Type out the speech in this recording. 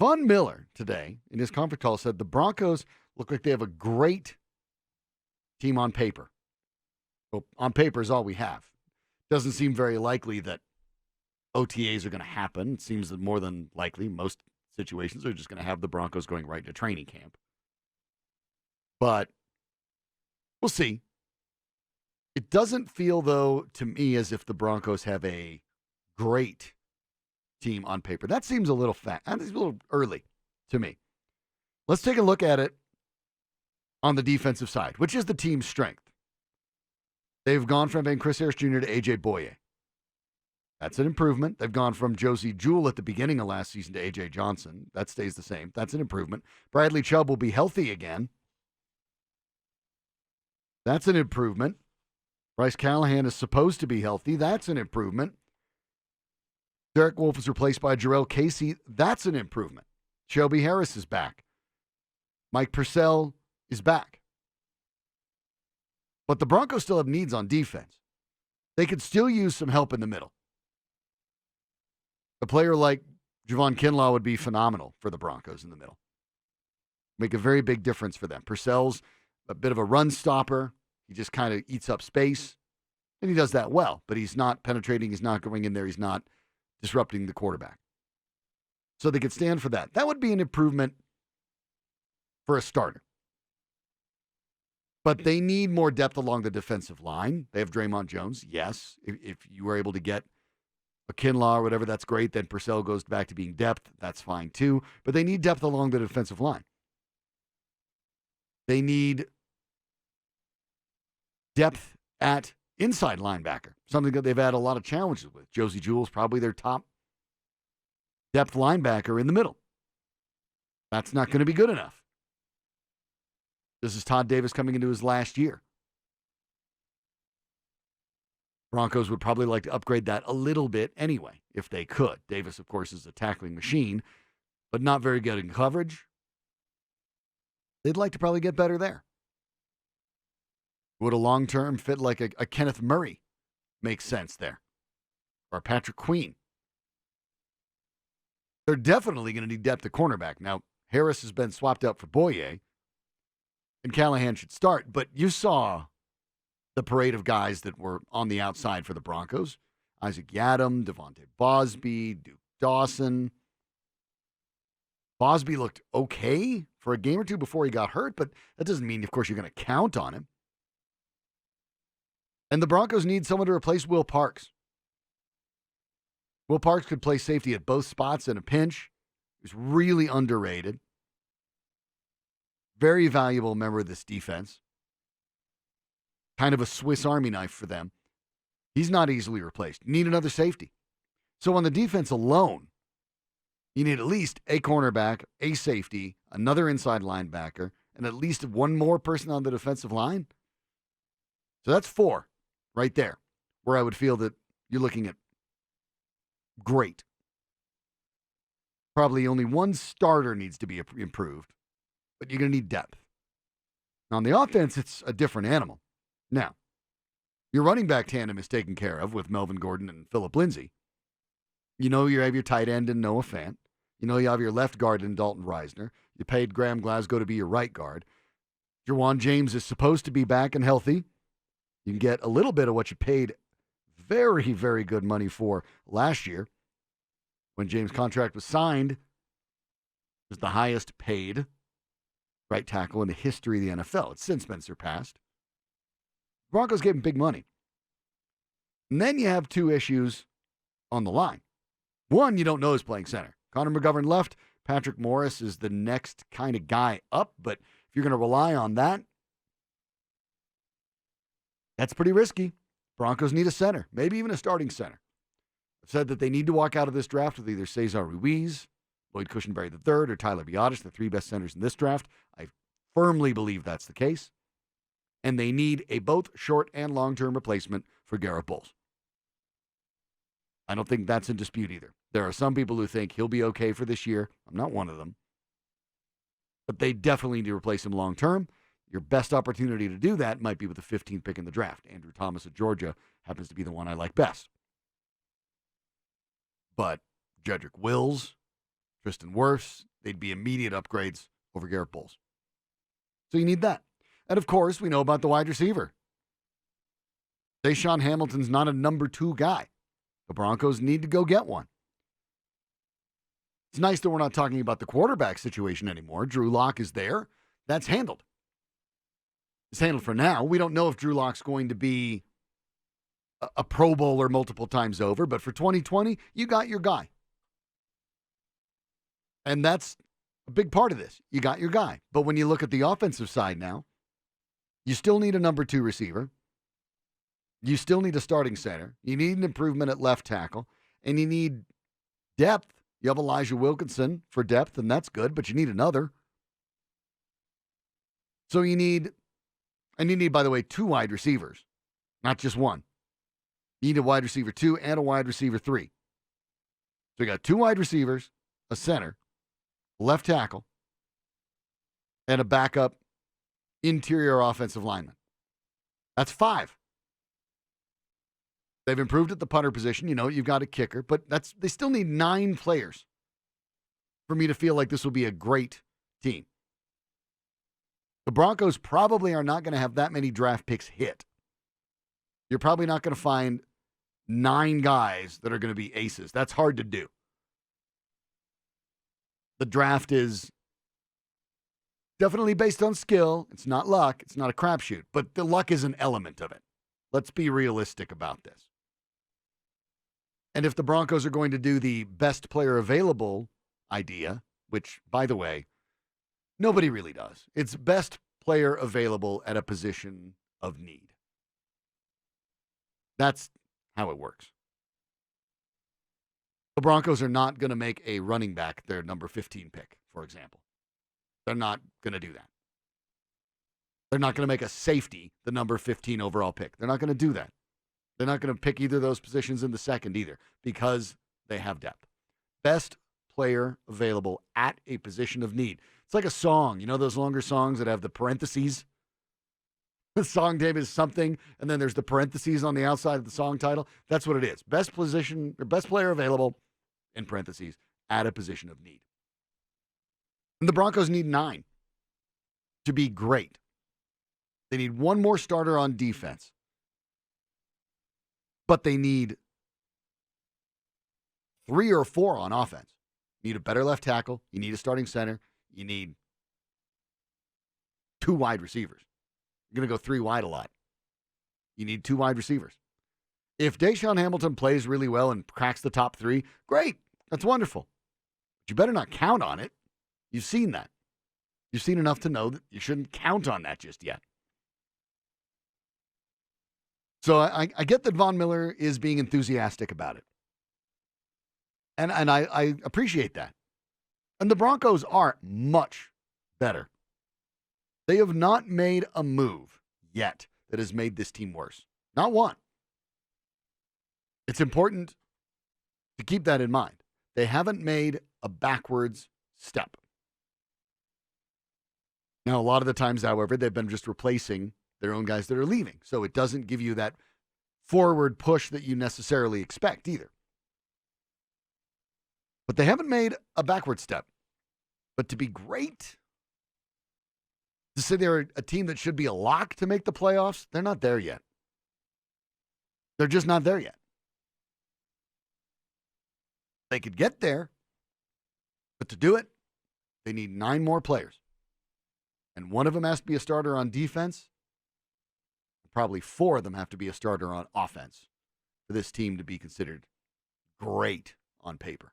Von Miller today in his conference call said the Broncos look like they have a great team on paper. Well, on paper is all we have. Doesn't seem very likely that OTAs are going to happen. It seems that more than likely, most situations are just going to have the Broncos going right into training camp. But we'll see. It doesn't feel, though, to me as if the Broncos have a great team on paper. That seems a little a little early to me. Let's take a look at it on the defensive side, which is the team's strength. They've gone from Ben Chris Harris Jr. to A.J. Boye. That's an improvement. They've gone from Josie Jewell at the beginning of last season to A.J. Johnson. That stays the same. That's an improvement. Bradley Chubb will be healthy again. That's an improvement. Bryce Callahan is supposed to be healthy. That's an improvement. Derek Wolfe is replaced by Jarrell Casey. That's an improvement. Shelby Harris is back. Mike Purcell is back. But the Broncos still have needs on defense. They could still use some help in the middle. A player like Javon Kinlaw would be phenomenal for the Broncos in the middle. Make a very big difference for them. Purcell's a bit of a run stopper. He just kind of eats up space, and he does that well. But he's not penetrating. He's not going in there. He's not disrupting the quarterback. So they could stand for that. That would be an improvement for a starter. But they need more depth along the defensive line. They have Draymond Jones. Yes, if you were able to get a Kinlaw or whatever, that's great. Then Purcell goes back to being depth. That's fine too. But they need depth along the defensive line. They need depth at inside linebacker, something that they've had a lot of challenges with. Josie Jewell is probably their top depth linebacker in the middle. That's not going to be good enough. This is Todd Davis coming into his last year. Broncos would probably like to upgrade that a little bit anyway, if they could. Davis, of course, is a tackling machine, but not very good in coverage. They'd like to probably get better there. Would a long-term fit like a Kenneth Murray make sense there? Or a Patrick Queen? They're definitely going to need depth at cornerback. Now, Harris has been swapped out for Boye, and Callahan should start, but you saw the parade of guys that were on the outside for the Broncos. Isaac Yiadom, Devontae Bosby, Duke Dawson. Bosby looked okay for a game or two before he got hurt, but that doesn't mean, of course, you're going to count on him. And the Broncos need someone to replace Will Parks. Will Parks could play safety at both spots in a pinch. He's really underrated. Very valuable member of this defense. Kind of a Swiss Army knife for them. He's not easily replaced. You need another safety. So on the defense alone, you need at least a cornerback, a safety, another inside linebacker, and at least one more person on the defensive line. So that's 4 right there, where I would feel that you're looking at great. Probably only one starter needs to be improved, but you're going to need depth. Now, on the offense, it's a different animal. Now, your running back tandem is taken care of with Melvin Gordon and Phillip Lindsay. You know you have your tight end in Noah Fant. You know you have your left guard in Dalton Reisner. You paid Graham Glasgow to be your right guard. Jawan James is supposed to be back and healthy. You can get a little bit of what you paid very, very good money for last year. When James' contract was signed, it was the highest paid right tackle in the history of the NFL. It's since been surpassed. Broncos gave him big money. And then you have 2 issues on the line. One, you don't know who's playing center. Connor McGovern left. Patrick Morris is the next kind of guy up. But if you're going to rely on that, that's pretty risky. Broncos need a center, maybe even a starting center. I've said that they need to walk out of this draft with either Cesar Ruiz, Lloyd Cushenberry III, or Tyler Biadasz, the 3 best centers in this draft. I firmly believe that's the case. And they need a both short and long-term replacement for Garrett Bowles. I don't think that's in dispute either. There are some people who think he'll be okay for this year. I'm not one of them. But they definitely need to replace him long-term. Your best opportunity to do that might be with the 15th pick in the draft. Andrew Thomas of Georgia happens to be the one I like best. But Jedrick Wills, Tristan Wirfs, they'd be immediate upgrades over Garrett Bowles. So you need that. And, of course, we know about the wide receiver. Shawn Hamilton's not a number 2 guy. The Broncos need to go get one. It's nice that we're not talking about the quarterback situation anymore. Drew Lock is there. That's handled. It's handled for now. We don't know if Drew Lock's going to be a Pro Bowler multiple times over, but for 2020, you got your guy. And that's a big part of this. You got your guy. But when you look at the offensive side now, you still need a number 2 receiver. You still need a starting center. You need an improvement at left tackle. And you need depth. You have Elijah Wilkinson for depth, and that's good, but you need another. So you need, by the way, 2 wide receivers, not just one. You need a wide receiver 2 and a wide receiver 3. So you got 2 wide receivers, a center, left tackle, and a backup interior offensive lineman. That's 5. They've improved at the punter position. You know, you've got a kicker, but they still need 9 players for me to feel like this will be a great team. The Broncos probably are not going to have that many draft picks hit. You're probably not going to find 9 guys that are going to be aces. That's hard to do. The draft is definitely based on skill. It's not luck. It's not a crapshoot, but the luck is an element of it. Let's be realistic about this. And if the Broncos are going to do the best player available idea, which, by the way, nobody really does. It's best player available at a position of need. That's how it works. The Broncos are not going to make a running back their number 15 pick, for example. They're not going to do that. They're not going to make a safety the number 15 overall pick. They're not going to do that. They're not going to pick either of those positions in the second either because they have depth. Best player available at a position of need. It's like a song. You know those longer songs that have the parentheses? The song name is something, and then there's the parentheses on the outside of the song title. That's what it is. Best position or best player available, in parentheses, at a position of need. And the Broncos need 9 to be great. They need 1 more starter on defense. But they need 3 or 4 on offense. You need a better left tackle. You need a starting center. You need 2 wide receivers. You're going to go 3 wide a lot. You need 2 wide receivers. If Shawn Hamilton plays really well and cracks the top 3, great. That's wonderful. But you better not count on it. You've seen that. You've seen enough to know that you shouldn't count on that just yet. So I get that Von Miller is being enthusiastic about it. And I appreciate that. And the Broncos are much better. They have not made a move yet that has made this team worse. Not one. It's important to keep that in mind. They haven't made a backwards step. Now, a lot of the times, however, they've been just replacing their own guys that are leaving. So it doesn't give you that forward push that you necessarily expect either. But they haven't made a backward step. But to be great, to say they're a team that should be a lock to make the playoffs, they're not there yet. They're just not there yet. They could get there, but to do it, they need 9 more players. And one of them has to be a starter on defense. Probably 4 of them have to be a starter on offense for this team to be considered great on paper.